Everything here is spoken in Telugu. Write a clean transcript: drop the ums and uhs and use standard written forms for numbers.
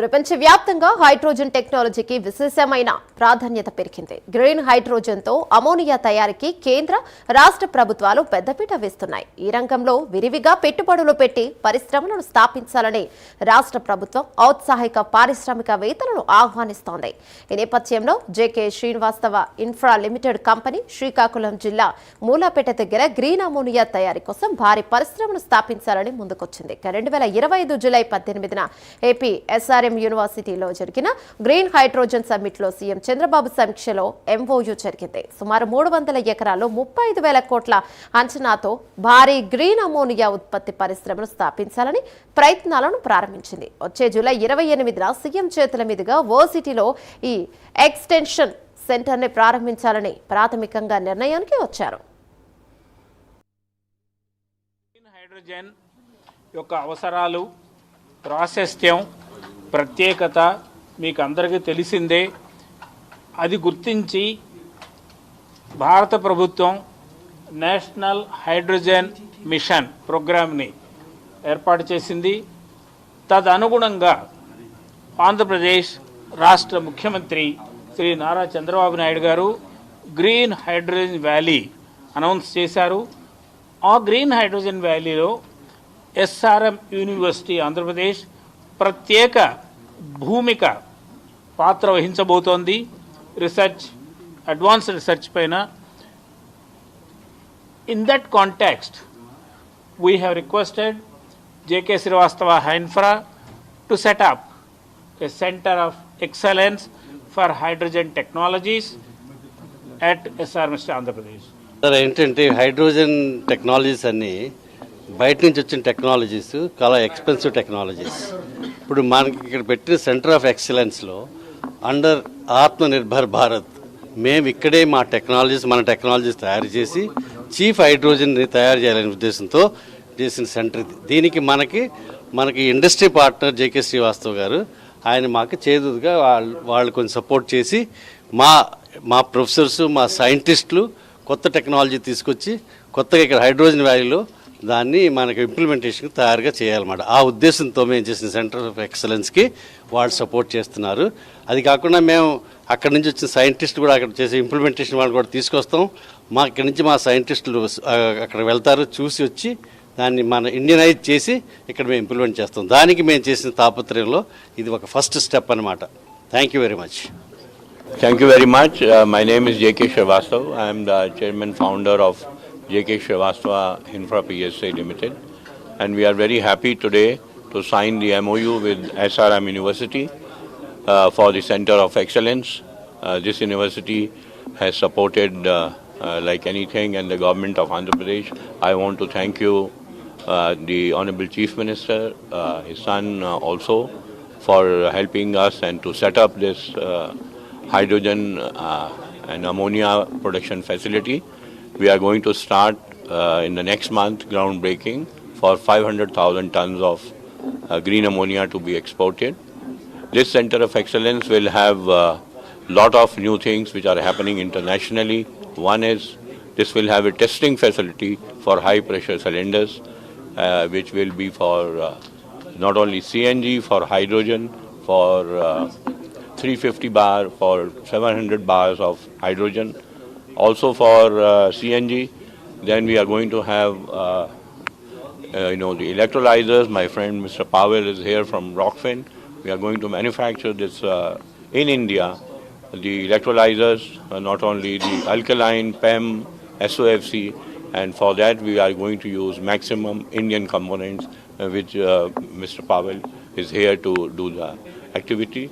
ప్రపంచవ్యాప్తంగా హైడ్రోజన్ టెక్నాలజీకి విశేషమైన ప్రాధాన్యత పెరిగింది. గ్రీన్ హైడ్రోజన్తో అమోనియా తయారీకి కేంద్ర, రాష్ట్ర ప్రభుత్వాలు పెద్దపీట వేస్తున్నాయి. ఈ రంగంలో విరివిగా పెట్టుబడులు పెట్టి పరిశ్రమలను స్థాపించాలని రాష్ట్ర ప్రభుత్వం ఔత్సాహిక పారిశ్రామికవేత్తలను ఆహ్వానిస్తోంది. ఈ నేపథ్యంలో JK Srinivastava infra limited company Srikakulam జిల్లా మూలాపేట దగ్గర గ్రీన్ అమోనియా తయారీ కోసం భారీ పరిశ్రమను స్థాపించాలని ముందుకొచ్చింది. 2025 జూలై 18న ఏపీ ఎస్ఆర్ఎం యూనివర్సిటీలో జరిగిన గ్రీన్ హైడ్రోజన్ సమ్మిట్ లో సీఎం చంద్రబాబు సమీక్షలో ఎంఓయూ జరిగింది. సుమారు 300 ఎకరాల్లో 35,000 కోట్ల అంచనాతో భారీ గ్రీన్ అమోనియా ఉత్పత్తి పరిశ్రమను స్థాపించాలని ప్రయత్నాలను ప్రారంభించింది. వచ్చే జూలై 28న సీఎం చేతుల మీదుగా వర్సిటీలో ఈ ఎక్స్టెన్షన్ సెంటర్ ని ప్రారంభించాలని ప్రాథమికంగా నిర్ణయానికి వచ్చారు. హైడ్రోజన్ యొక్క అవసరాలు, ప్రాశస్త్యం, ప్రత్యేకత మీకు అందరికీ తెలిసిందే. అది గుర్తించి భారత ప్రభుత్వం నేషనల్ హైడ్రోజన్ మిషన్ ప్రోగ్రామ్ని ఏర్పాటు చేసింది. తదనుగుణంగా ఆంధ్రప్రదేశ్ రాష్ట్ర ముఖ్యమంత్రి శ్రీ నారా చంద్రబాబు నాయుడు గారు గ్రీన్ హైడ్రోజన్ వ్యాలీ అనౌన్స్ చేశారు. ఆ గ్రీన్ హైడ్రోజన్ వ్యాలీలో ఎస్ఆర్ఎం యూనివర్సిటీ ఆంధ్రప్రదేశ్ ప్రత్యేక భూమిక పాత్ర వహించబోతోంది. రీసెర్చ్, అడ్వాన్స్డ్ రీసెర్చ్ పైన. In that context we have requested JK Srivastava infra to set up a centre of excellence for hydrogen technologies at SRMS Andhra Pradesh. Sir ఏంటంటే హైడ్రోజన్ టెక్నాలజీస్ అన్నీ బయట నుంచి వచ్చిన టెక్నాలజీస్ చాలా ఎక్స్పెన్సివ్ టెక్నాలజీస్. ఇప్పుడు మనకి ఇక్కడ పెట్టిన సెంటర్ ఆఫ్ ఎక్సలెన్స్లో అండర్ ఆత్మనిర్భర్ భారత్ మేము ఇక్కడే మన టెక్నాలజీస్ తయారు చేసి చీఫ్ హైడ్రోజన్ని తయారు చేయాలనే ఉద్దేశంతో చేసిన సెంటర్ ఇది. దీనికి మనకి ఇండస్ట్రీ పార్ట్నర్ జేకే శ్రీవాస్తవ్ గారు ఆయన మాకు చేదుగా వాళ్ళు కొంచెం సపోర్ట్ చేసి మా ప్రొఫెసర్స్, మా సైంటిస్టులు కొత్త టెక్నాలజీ తీసుకొచ్చి కొత్తగా ఇక్కడ హైడ్రోజన్ వ్యాలీలో దాన్ని మనకి ఇంప్లిమెంటేషన్కి తయారుగా చేయాలన్నమాట. ఆ ఉద్దేశంతో మేము చేసిన సెంటర్ ఆఫ్ ఎక్సలెన్స్కి వాళ్ళు సపోర్ట్ చేస్తున్నారు. అది కాకుండా మేము అక్కడి నుంచి వచ్చిన సైంటిస్ట్ కూడా అక్కడ చేసే ఇంప్లిమెంటేషన్ వాళ్ళు కూడా తీసుకొస్తాం. ఇక్కడి నుంచి మా సైంటిస్టులు అక్కడ వెళ్తారు, చూసి వచ్చి దాన్ని మన ఇండియనైజ్ చేసి ఇక్కడ మేము ఇంప్లిమెంట్ చేస్తాం. దానికి మేము చేసిన తాపత్రయంలో ఇది ఒక ఫస్ట్ స్టెప్ అన్నమాట. Thank you very much. Thank you very much. My name is J.K. Shrivastava. I am the chairman founder of J.K. Shrivastava Infra PSA Limited, and we are very happy today to sign the MOU with SRM University for the Center of Excellence. This university has supported like anything, and the government of Andhra Pradesh. I want to thank you, the Honorable Chief Minister, his son also, for helping us and to set up this hydrogen and ammonia production facility. We are going to start in the next month groundbreaking for 500,000 tons of green ammonia to be exported. This center of excellence will have a lot of new things which are happening internationally. One is this will have a testing facility for high pressure cylinders which will be for not only CNG, for hydrogen, for 350 bar, for 700 bars of hydrogen, also for CNG. Then we are going to have the electrolyzers. My friend Mr. Pavel is here from Rockfin. We are going to manufacture this in India. The electrolyzers, not only the alkaline, PEM, SOFC, and for that we are going to use maximum Indian components, which Mr. Pavel is here to do the activity.